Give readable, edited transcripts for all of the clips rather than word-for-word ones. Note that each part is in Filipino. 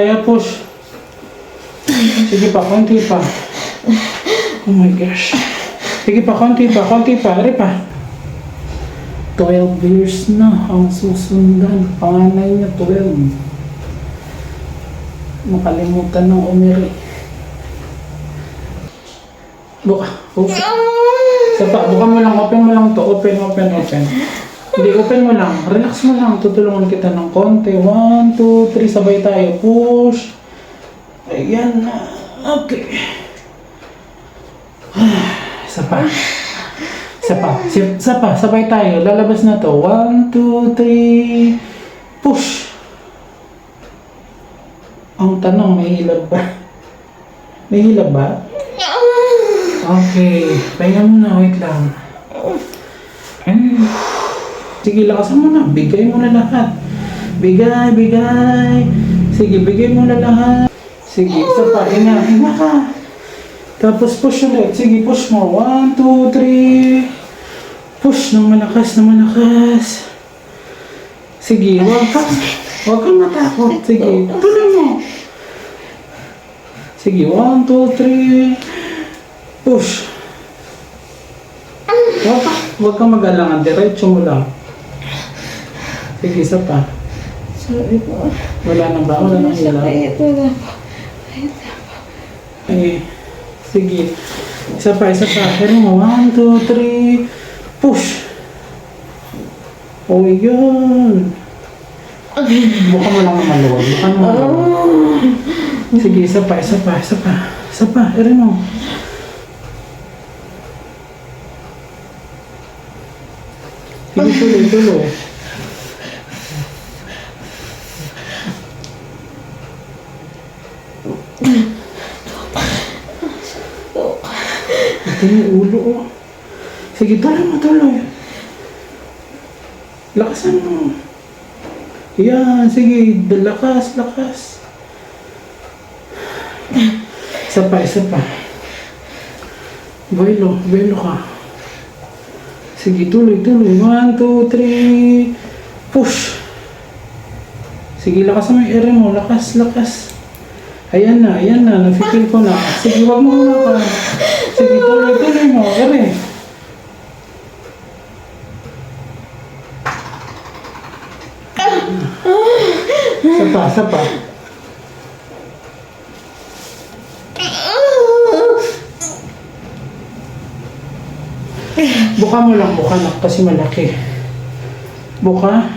Kaya push. Sige pa, konti pa. Oh my gosh. Sige pa, konti pa, konti pa. Ari pa. 12 years na ang susundan. Panganay niya 12. Nakalimutan ng umiri. Buka. Sapa, buka mo lang. Open mo lang to. Open. Hindi, open mo lang. Relax mo lang. Tutulungan kita ng konti. 1, 2, 3. Sabay tayo. Push. Ayan na. Okay. Sapa. Sabay tayo. Lalabas na to. 1, 2, 3. Push. Ang tanong, may hilab ba? May hilab ba? Okay. Pahinga muna. Wait lang. Sige, lakasan mo na. Bigay mo na lahat. Bigay. Sige, bigay mo na lahat. Sige, isa pa. Hinga ka. Tapos push ulit. Sige, push mo. 1, 2, 3. Push ng malakas. Sige, huwag kang matakot. Sige, tuloy mo. Sige, 1, 2, 3. Push. Huwag kang mag-alangan. Diretso mo lang. Sige, isa pa. Sorry po. Wala na ba? Wala nang hilang. Wala po. Sige. Isa pa. Pero mo. 1, 2, 3. Push. Oh, yun. Buka mo lang ang maluwag. Sige, isa pa. Eri mo. Sige, tuloy. Ito yung ulo, oh. Sige, tuloy. Lakasan mo. Yan, sige. Lakas. Isa pa. Buelo ka. Sige, tuloy. 1, 2, 3. Push. Sige, lakasan mo yung ere mo. Lakas. Ayan na. Nafikil ko na. Sige, wag mo muna ka. Sige, tuloy mo. Ere. Isa pa. Buka mo lang, kasi malaki. Buka.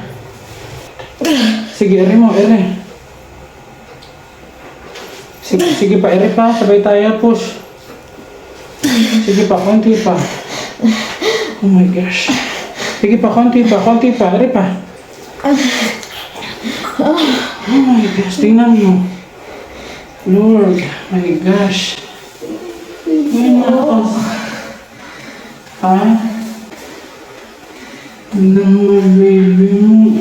Sige, ere mo. Sige pa, ere pa. Sabay tayo, push. Sige pa, konti pa. Oh my gosh. Sige pa, konti pa. Ere pa. Oh my gosh, tingnan mo. Lord, my gosh. Ngayon malakas. Ha? Tingnan mo, baby mo.